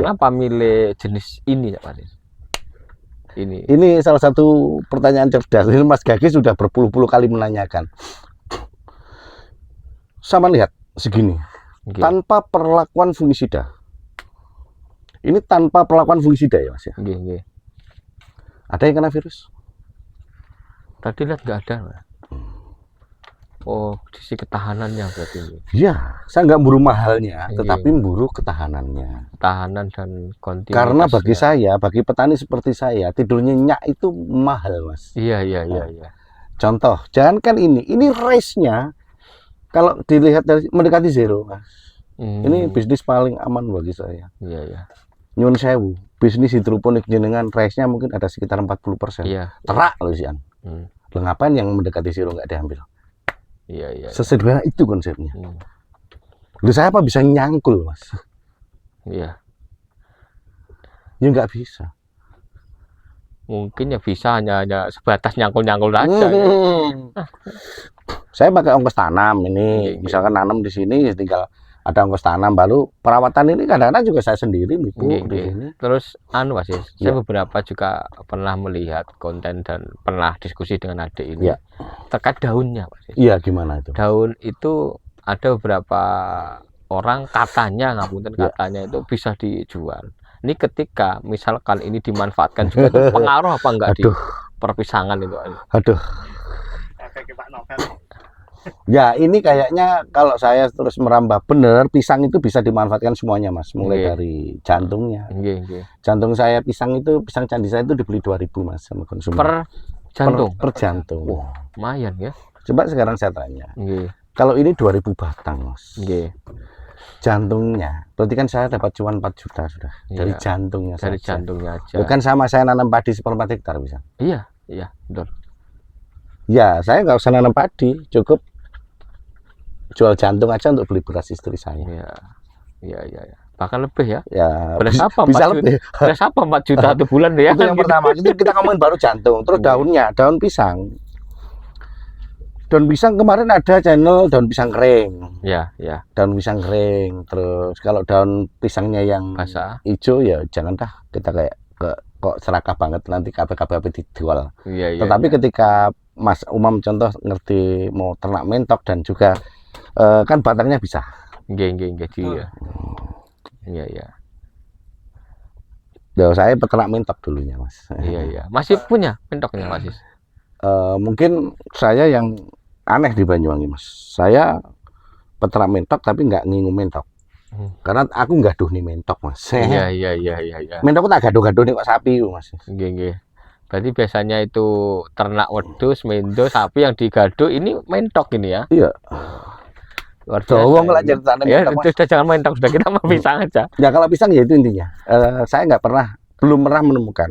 Kenapa milih jenis ini ya Pak? Ini salah satu pertanyaan cerdas. Ini Mas Gagi sudah berpuluh-puluh kali menanyakan. Sama lihat segini, tanpa perlakuan fungisida. Ini tanpa perlakuan fungisida ya Mas ya. Ada yang kena virus? Tadi lihat nggak ada, Mas. Oh, sisi ketahanannya berarti ini. Ya, saya nggak buru mahalnya, tetapi buru ketahanannya. Ketahanan dan kontinuitas. Karena bagi saya, bagi petani seperti saya, tidur nyenyak itu mahal, Mas. Iya. Contoh, jangankan ini race-nya kalau dilihat dari mendekati zero, Mas. Ini bisnis paling aman bagi saya. Iya. Nyun sewu, bisnis hidroponik jenengan race-nya mungkin ada sekitar 40%. Iya. Terak loh Sian. Ngapain yang mendekati zero nggak diambil? Iya. Sesederhana itu konsepnya. Lu saya apa bisa nyangkul, Mas? Iya. Ya nggak bisa. Mungkin ya bisa hanya sebatas nyangkul-nyangkul aja. Saya pakai ongkos tanam ini, misalkan nanam di sini tinggal ada ongkos tanam, baru perawatan ini kadang-kadang juga saya sendiri di sini. Terus Mas, saya beberapa juga pernah melihat konten dan pernah diskusi dengan adik ini terkait daunnya, Mas. Iya, gimana itu? Daun itu ada beberapa orang katanya itu bisa dijual. Ini ketika misalkan ini dimanfaatkan juga itu pengaruh apa enggak di perpisangan itu? Aduh. Ya ini kayaknya kalau saya terus merambah bener, pisang itu bisa dimanfaatkan semuanya Mas, mulai dari jantungnya. Jantung saya pisang candi saya itu dibeli 2.000 Mas sama konsumen. Per jantung? Per jantung. Wah, lumayan ya. Coba sekarang saya tanya, kalau ini 2.000 batang Mas, jantungnya, berarti kan saya dapat cuan 4 juta sudah dari jantungnya. Dari jantungnya aja. Bukan sama saya nanam padi 1/4 hektar bisa. Iya, betul. Ya, saya nggak usah nanam padi, cukup jual jantung aja untuk beli beras istri saya. Iya. Bahkan lebih ya. Ya, beras apa? Bisa lebih. Beras apa 4 juta 1 bulan ya? Itu yang pertama. Itu kita ngomongin baru jantung. Terus daunnya, daun pisang. Daun pisang kemarin ada channel daun pisang kering. Iya. Daun pisang kering. Terus kalau daun pisangnya yang basah, hijau ya jangan kita kayak kok serakah banget nanti kabeh dijual. Tetapi ketika Mas Umam contoh ngerti mau ternak mentok dan juga kan batangnya bisa. Iya. Saya peternak mentok dulunya Mas. Iya. Masih punya mentoknya Mas? Mungkin saya yang aneh di Banyuwangi Mas. Saya peternak mentok tapi nggak ngingu mentok. Karena aku nggak nih mentok Mas. Iya. Mentok tak gaduh-gaduh nih kok sapi Mas. Berarti biasanya itu ternak wedhus, mendo, sapi yang digaduh ini mentok ini ya? Iya. Luar biasa. Ya, sudah jangan mentok, sudah kita mau pisang aja. Ya kalau pisang ya itu intinya. Saya belum pernah menemukan.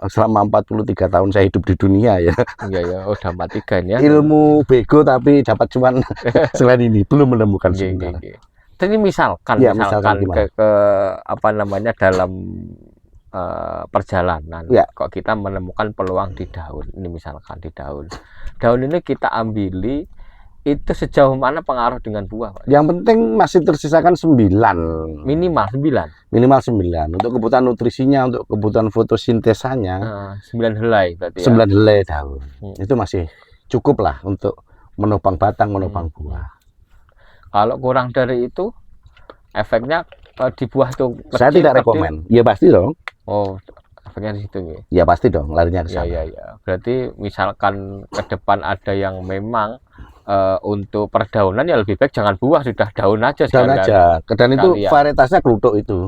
Selama 43 tahun saya hidup di dunia ya. Iya, udah 43 ya. Ilmu bego tapi dapat cuan selain ini belum menemukan sebenarnya. Ini misalkan ke apa namanya dalam perjalanan kok kita menemukan peluang di daun. Ini misalkan di daun ini kita ambili, itu sejauh mana pengaruh dengan buah Pak? Yang penting masih tersisakan 9 minimal 9 untuk kebutuhan nutrisinya, untuk kebutuhan fotosintesanya 9 helai berarti 9 helai daun. Itu masih cukup lah untuk menopang batang, menopang buah. Kalau kurang dari itu efeknya di buah itu saya tidak rekomen. Ya pasti dong. Oh, efeknya di situ ya pasti dong, larinya ke sana. Ya. Berarti misalkan ke depan ada yang memang untuk perdaunan ya lebih baik jangan buah, sudah daun aja. Daun aja. Dan itu varietasnya kluthuk itu.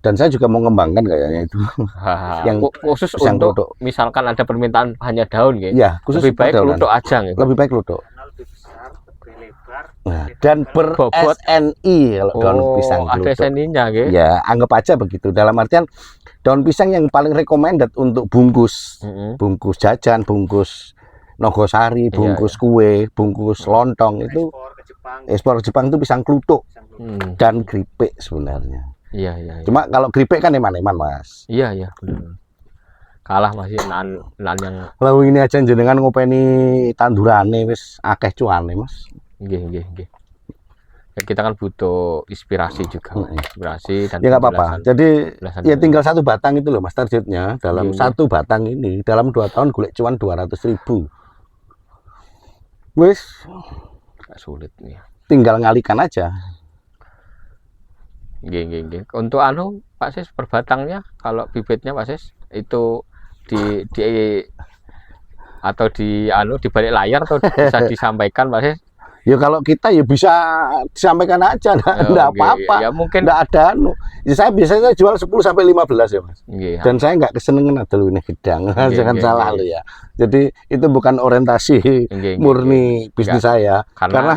Dan saya juga mau ngembangkan kayaknya itu. Yang khusus untuk kluthuk. Misalkan ada permintaan hanya daun gitu. Ya, khusus lebih baik kluthuk aja gitu. Lebih baik kluthuk. Dan ber SNI kalau daun pisang ada SNI-nya gitu. Ya, anggap aja begitu. Dalam artian daun pisang yang paling recommended untuk bungkus jajan, bungkus nogosari, bungkus kue, bungkus lontong itu ekspor ke Jepang itu pisang kluthuk dan keripik sebenarnya. Iya. Cuma kalau keripik kan eman-eman Mas. Iya benar. Kalah masih nan yang. Lalu ini aja jenengan ngopeni tandurane wis akeh cuane Mas. Nggih. Kita kan butuh inspirasi juga, inspirasi dan ya nggak apa-apa. Jadi penjelasan ya tinggal satu batang itu loh Mas targetnya. Dalam Iya. satu batang ini dalam 2 tahun golek cuan 200.000. Wis Gak sulit nih. tinggal ngalikan aja. Nggih. Untuk anu Pak Sis per batangnya kalau bibitnya Pak Sis itu di atau di anu di balik layar atau bisa disampaikan Pak Sis? Ya kalau kita ya bisa disampaikan aja, enggak Oke, apa-apa. ya mungkin Enggak ada anu. Ya, saya biasanya jual 10 sampai 15 ya, Mas. nggih. Dan saya enggak kesenengan ada ini gedang. Jangan nggih, salah nggih. lo ya. Jadi itu bukan orientasi Nggih, murni bisnis saya. Karena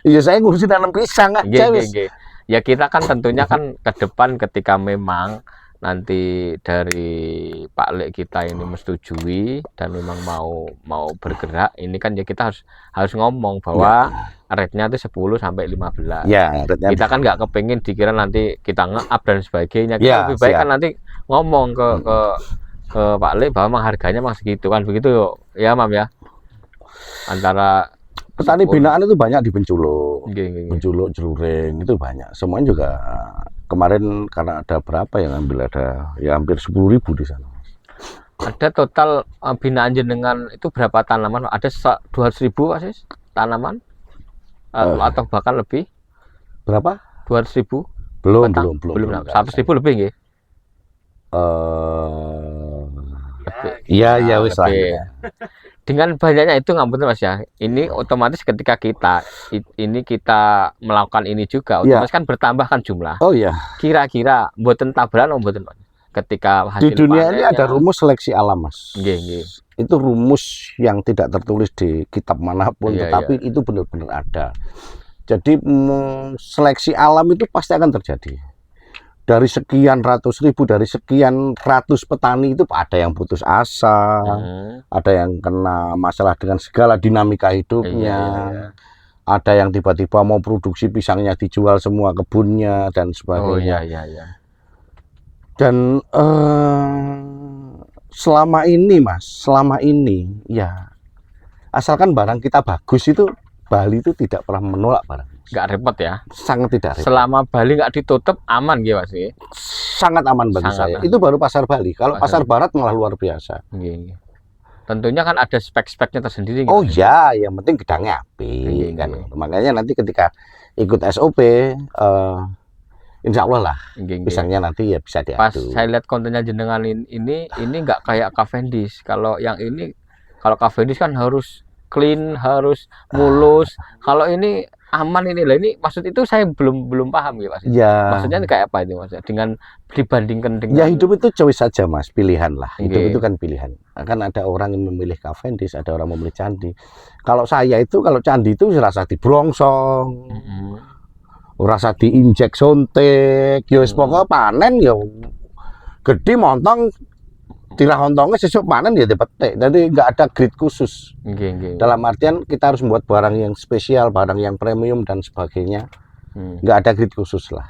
Ya saya ngurusin tanam pisang aja wis. nggih. Ya kita kan tentunya kan ke depan ketika memang nanti dari Pak Lek kita ini menyetujui dan memang mau bergerak, ini kan ya kita harus ngomong bahwa rate-nya itu 10 sampai 15. Ya, Kita kan nggak kepingin dikira nanti kita nge-up dan sebagainya. Kita Ya, lebih baik siap. kan nanti ngomong ke Pak Lek bahwa harganya memang segitu kan begitu ya Mam ya. Antara Petani 10. binaan itu banyak di Penculuk. Nggih. Penculuk, Jeluring itu banyak. Semuanya juga kemarin karena ada berapa yang ambil ada ya hampir 10.000 di sana. Ada total binaan jenengan itu berapa tanaman? Ada 200.000 Pak Sis tanaman atau bahkan lebih? Berapa? 200.000? Belum. 100.000 lebih nggih. Iya wis lah. Lebih. Dengan banyaknya itu ngapunten Mas ya. Ini otomatis ketika kita melakukan ini juga otomatis kan bertambah kan jumlah. Oh iya. Kira-kira mboten tabrakan atau mboten Pak? Ketika hasil Di dunia ini panennya. ada rumus seleksi alam, Mas. Nggih. Itu rumus yang tidak tertulis di kitab manapun, Iya, tetapi itu benar-benar ada. Jadi seleksi alam itu pasti akan terjadi. Dari sekian ratus ribu, dari sekian ratus petani itu ada yang putus asa, ada yang kena masalah dengan segala dinamika hidupnya, ada yang tiba-tiba mau produksi pisangnya dijual semua kebunnya dan sebagainya. Dan selama ini Mas, ya asalkan barang kita bagus itu Bali itu tidak pernah menolak barang. Nggak repot ya? Sangat tidak repot. Selama Bali nggak ditutup aman gitu Mas. Sangat aman bagi saya. Itu baru pasar Bali. Kalau pasar Barat malah luar biasa. Tentunya kan ada spek-speknya tersendiri. Oh ya, yang penting gedangnya api kan. Makanya nanti ketika ikut SOP, insya Allah lah pisangnya nanti ya bisa diadu. Pas saya lihat kontennya jenengan ini nggak kayak Cavendish. Kalau Cavendish kan harus clean, harus mulus. Kalau ini aman ini lah, ini maksud itu saya belum paham ya Mas. Ya. Maksudnya kayak apa itu Mas? Dengan dibandingkan dengan ya hidup itu choice saja Mas, pilihan lah. Hidup itu kan pilihan. Akan ada orang yang memilih Cavendish, ada orang memilih Candi. Kalau saya itu kalau Candi itu rasa dibrongsong. Rasa diinjek suntik, ya pokoknya panen ya gede montong tirah ontongnya sesuk panen ya dipetik. Jadi nggak ada grade khusus. Dalam artian kita harus membuat barang yang spesial, barang yang premium dan sebagainya. Nggak ada grade khusus lah.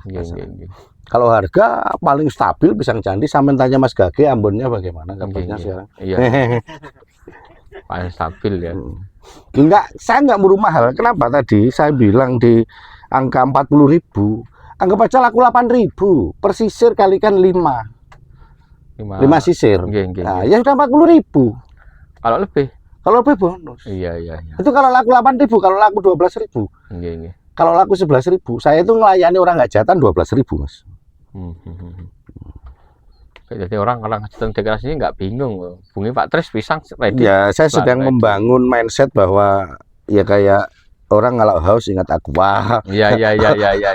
Kalau harga paling stabil pisang Candi, sampean tanya Mas Gage Ambonnya bagaimana kabarnya sekarang? Iya. Paling stabil ya. Saya nggak buru mahal. Kenapa tadi saya bilang di angka 40.000, anggap aja laku 8.000, persisir kalikan 5 sisir. Nah, ya sudah 40.000. Kalau lebih bonus. Iya. Itu kalau laku 8.000, kalau laku 12.000. Kalau laku 11.000, saya itu melayani orang hajatan 12.000 Mas. Jadi orang sedang dekorasi ini nggak bingung. Bungi Pak Tris pisang ready. Ya, saya sedang membangun mindset bahwa ya kayak orang kalau haus ingat aqua. Iya.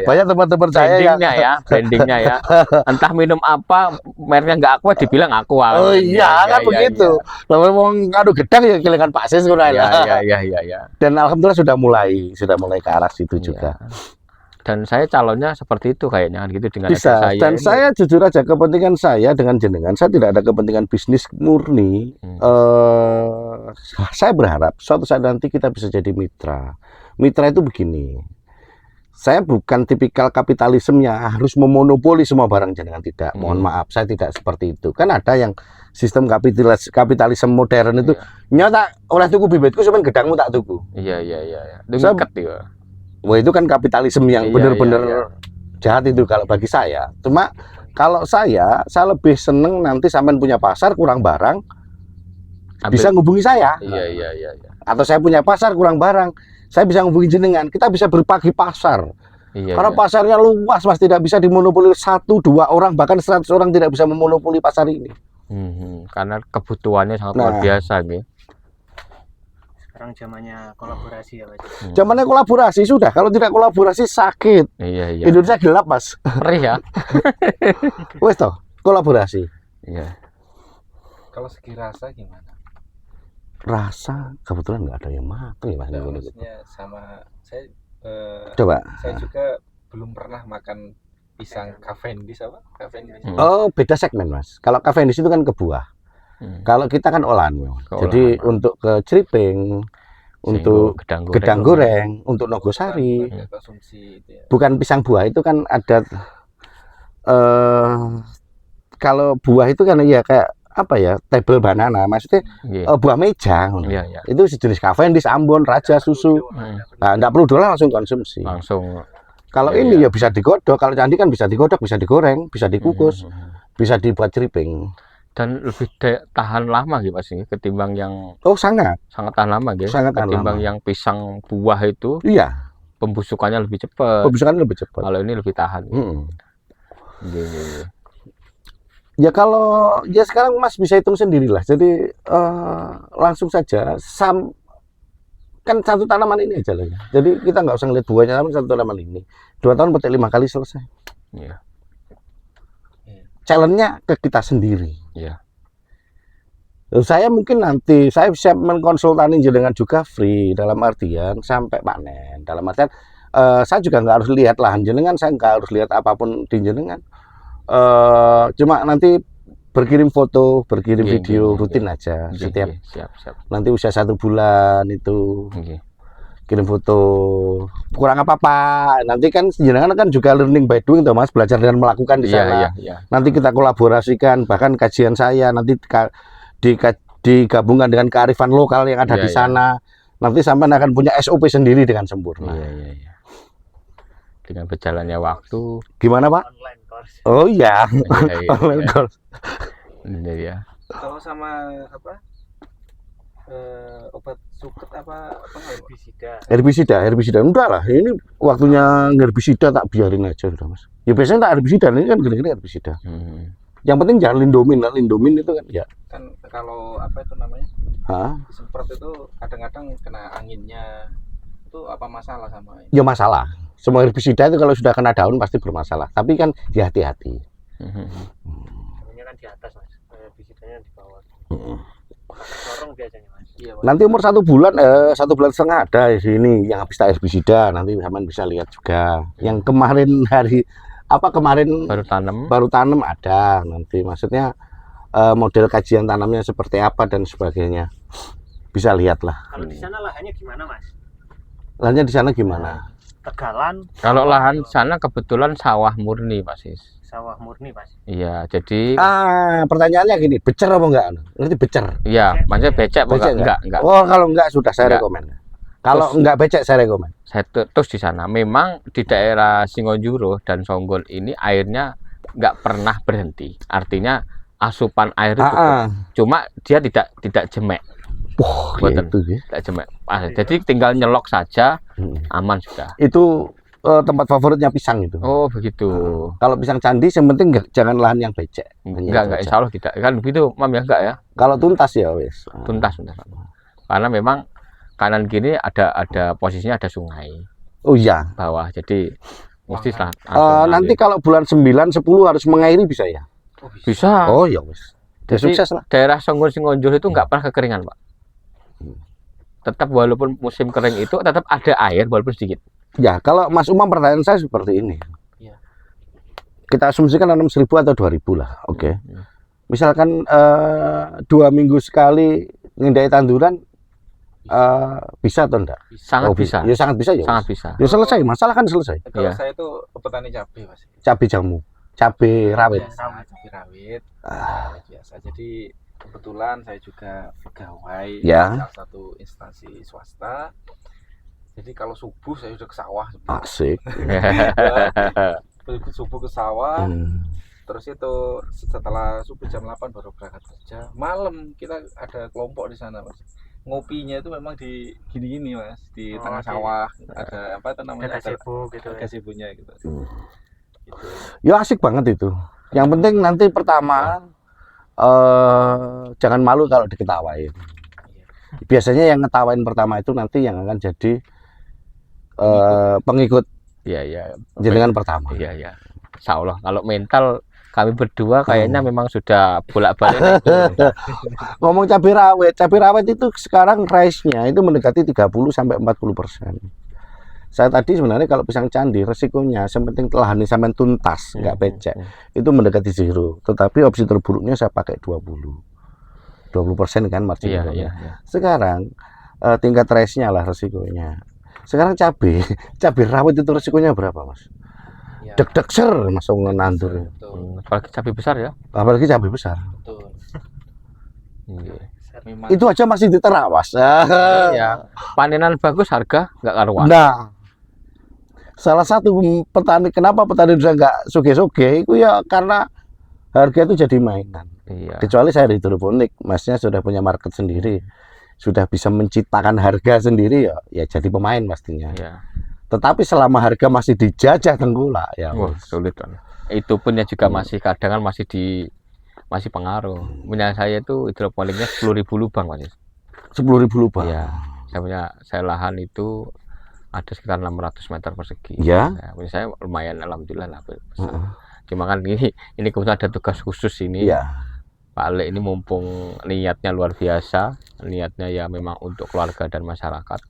Banyak teman-teman saya yang brandingnya ya. Entah minum apa, mereknya nggak aqua dibilang aqua. Oh iya, kan begitu. Lalu mau ngadu gedang ya kelingan Pak Sis Iya. Dan alhamdulillah sudah mulai ke arah situ juga. Dan saya calonnya seperti itu kayaknya gitu dengan bisa. saya. Dan saya jujur aja kepentingan saya dengan jenengan, saya tidak ada kepentingan bisnis murni. Saya berharap suatu saat nanti kita bisa jadi mitra. Mitra itu begini, saya bukan tipikal kapitalisme yang harus memonopoli semua barang jenengan, tidak. Mohon maaf, saya tidak seperti itu. Kan ada yang sistem kapitalisme modern itu, nyata oleh tuku bibitku, cuman gedangmu tak tuku. Iya. Dekat ya. Wah, itu kan kapitalisme yang Iya, benar-benar iya. jahat itu kalau bagi saya. Cuma kalau saya lebih seneng nanti sampean punya pasar kurang barang, bisa ngubungi saya. Iya, iya, iya, iya. Atau saya punya pasar kurang barang, saya bisa ngubungi jenengan. Kita bisa berbagi pasar. Iya, Karena iya. pasarnya luas, Mas, tidak bisa dimonopoli 1-2 orang, bahkan 100 orang tidak bisa memonopoli pasar ini. Karena kebutuhannya sangat Nah. luar biasa gitu. Sekarang zamannya kolaborasi ya Mas. Zamannya kolaborasi sudah. Kalau tidak kolaborasi sakit. Iya, iya. Indonesia gelap, Mas. Perih ya. Wes toh, kolaborasi. Iya. Kalau segi rasa gimana? Rasa kebetulan nggak ada yang matang ya, Mas. Nah, maksudnya sama saya Coba. saya juga belum pernah makan pisang Cavendish apa? Cavendish. Oh, beda segmen, Mas. Kalau Cavendish itu kan ke buah. Kalau kita kan olahan, Mas. Jadi untuk ke Ceriping, untuk gedang goreng, untuk Nogosari. Bukan konsumsi itu ya. Bukan pisang buah, itu kan ada kalau buah itu kan ya kayak apa ya, table banana, maksudnya buah meja. Iya, iya. Itu sejenis Cavendish, Ambon, Raja, susu. Nah, enggak perlu dolar, langsung konsumsi. Langsung. Kalau Iya, ini iya. ya bisa digodok, kalau candi kan bisa digodok, bisa digoreng, bisa dikukus, bisa dibuat ceriping. Dan lebih tahan lama gitu Mas ini ketimbang yang Oh, sangat tahan lama gitu. Sangat tahan Ketimbang lama. yang pisang buah itu iya, pembusukannya lebih cepat. pembusukan lebih cepat. Kalau ini lebih tahan. Mm. Iya. Ya kalau ya sekarang Mas bisa hitung sendirilah. Jadi langsung saja kan satu tanaman ini aja lah ya. Jadi kita nggak usah ngeliat buahnya, tapi satu tanaman ini 2 tahun petik 5 kali selesai. Iya. Challenge-nya ke kita sendiri. Iya. Saya mungkin nanti saya siap menkonsultasi jenengan juga free, dalam artian sampai panen. Dalam artian saya juga nggak harus lihat lahan jenengan, saya nggak harus lihat apapun di jenengan. Cuma nanti berkirim foto, berkirim Iya, video iya, rutin iya. aja Iya, setiap iya. Siap. nanti usia 1 bulan itu Iya. kirim foto, kurang apa-apa. Nanti kan jenengan kan juga learning by doing toh Mas, belajar dan melakukan di sana. Iya. Nanti kita kolaborasikan, bahkan kajian saya nanti digabungkan dengan kearifan lokal yang ada Iya, di iya. sana. Nanti sampai akan punya SOP sendiri dengan sempurna. Iya. Dengan berjalannya waktu. Gimana Pak? Online course. Oh iya, Iya. online course. Iya. Kalau sama apa? Obat suket apa Herbisida. Herbisida enggak lah, ini waktunya herbisida tak biarin aja udah Mas. Ya biasanya tak herbisida, ini kan gini-gini herbisida. Yang penting jangan lindomin itu kan ya. kan kalau apa itu namanya? Hah? Disemprot itu kadang-kadang kena anginnya. Itu apa masalah sama ini? Ya masalah. Semua herbisida itu kalau sudah kena daun pasti bermasalah. Tapi kan ya hati-hati. Daunnya kan di atas Mas. Herbisidanya di bawah. Sorong biasanya Mas. Iya, Pak. Nanti umur 1 bulan, 1,5 bulan ada di sini yang habis tak herbisida. Nanti teman bisa lihat juga. Yang kemarin baru tanam ada. Nanti maksudnya model kajian tanamnya seperti apa dan sebagainya. Bisa lihat lah. Kalau di sana lahannya gimana Mas? Lahannya di sana gimana? Tegalan, Kalau lahan sana kebetulan sawah murni Mas Is. sawah murni Mas. Iya, jadi Pertanyaannya gini, becer apa enggak? Ngerti becer? iya, maksudnya becek apa Becek enggak? Enggak. Oh, kalau enggak sudah saya Enggak. rekomen. Kalau Terus- enggak becek saya rekomen. Saya terus di sana. Memang di daerah Singonjuro dan Songgol ini airnya nggak pernah berhenti. Artinya asupan air itu cuma dia tidak jemek. Wah, Boten. itu ya. Tidak jemek. Jadi tinggal nyelok saja, aman sudah. Itu tempat favoritnya pisang itu. Oh, begitu. Kalau pisang candi yang penting jangan lahan yang becek. Hanya Enggak, itu aja. insya Allah tidak. Kan begitu, Mam ya enggak ya? Kalau tuntas ya wes. Tuntas. Karena memang kanan kiri ada posisinya ada sungai Oh iya. bawah. Jadi mesti Nanti kalau bulan 9, 10 harus mengairi bisa ya? bisa. Oh ya wes. Ya, Jadi sukses lah. daerah Songgol Singonjol itu nggak pernah kekeringan, Pak. Tetap walaupun musim kering itu tetap ada air walaupun sedikit. Ya, kalau Mas Umam pertanyaan saya seperti ini. Iya. Kita asumsikan nanam 1.000 atau 2.000 lah. Oke. Misalkan 2 minggu sekali ngindai tanduran bisa atau enggak? Sangat Oh, bisa. Ya sangat bisa ya. Sangat Mas. bisa. Ya selesai, masalah kan selesai. Kalau Iya. saya itu petani cabai Mas. Cabai jamu, cabai rawit. Biasa, cabai rawit. Biasa. Jadi kebetulan saya juga pegawai Ya. di salah satu instansi swasta. Jadi kalau subuh saya udah ke sawah. Asik. Subuh ke sawah, Hmm. terus itu setelah subuh jam 8 baru berangkat kerja. Malam kita ada kelompok di sana, Mas. Ngopinya itu memang di gini-gini, Mas, di Oh, tengah di- sawah. Ada apa itu namanya? Ada gazebo gitu ya. Gazebo-nya gitu. Hmm. Gitu. Ya asik banget itu. Yang penting nanti pertama jangan malu kalau diketawain. Biasanya yang ngetawain pertama itu nanti yang akan jadi pengikut Iya, iya. jenengan pertama. Iya, iya. Insya Allah kalau mental kami berdua kayaknya memang sudah bolak-balik naik turun. Ngomong cabai rawit itu sekarang price-nya itu mendekati 30 sampai 40%. Saya tadi sebenarnya kalau pisang candi resikonya yang penting lahannya sampai tuntas, nggak becek, itu mendekati zero. Tetapi opsi terburuknya saya pakai 20% kan margin. Iya, untungnya. iya, iya. Sekarang tingkat rice-nya lah resikonya. Sekarang cabai rawit itu resikonya berapa, Mas? Ya, Deg-deg ser masuk nandur. betul, Apalagi cabai besar ya. Apalagi cabai besar. betul. Iya. Memang Itu aja masih diterawas. Iya. Panenan bagus harga nggak karuan. Nah, salah satu petani, kenapa petani bisa nggak soge-soge, itu ya karena harga itu jadi mainan. Iya. Kecuali saya di hidroponik, masnya sudah punya market sendiri, sudah bisa menciptakan harga sendiri, ya jadi pemain pastinya. Iya. Tetapi selama harga masih dijajah tengkulak, ya Wah, sulit kan. Itu pun ya juga masih kadang kan masih pengaruh. Punya saya itu hidroponiknya 10.000 lubang, Mas. 10.000 lubang. Iya. Saya lahan itu ada sekitar 600 meter persegi. Ya. Punya saya lumayan alhamdulillah lah. Cuma kan ini kebetulan ada tugas khusus ini. Iya. Pak Ale ini mumpung niatnya luar biasa, niatnya ya memang untuk keluarga dan masyarakat.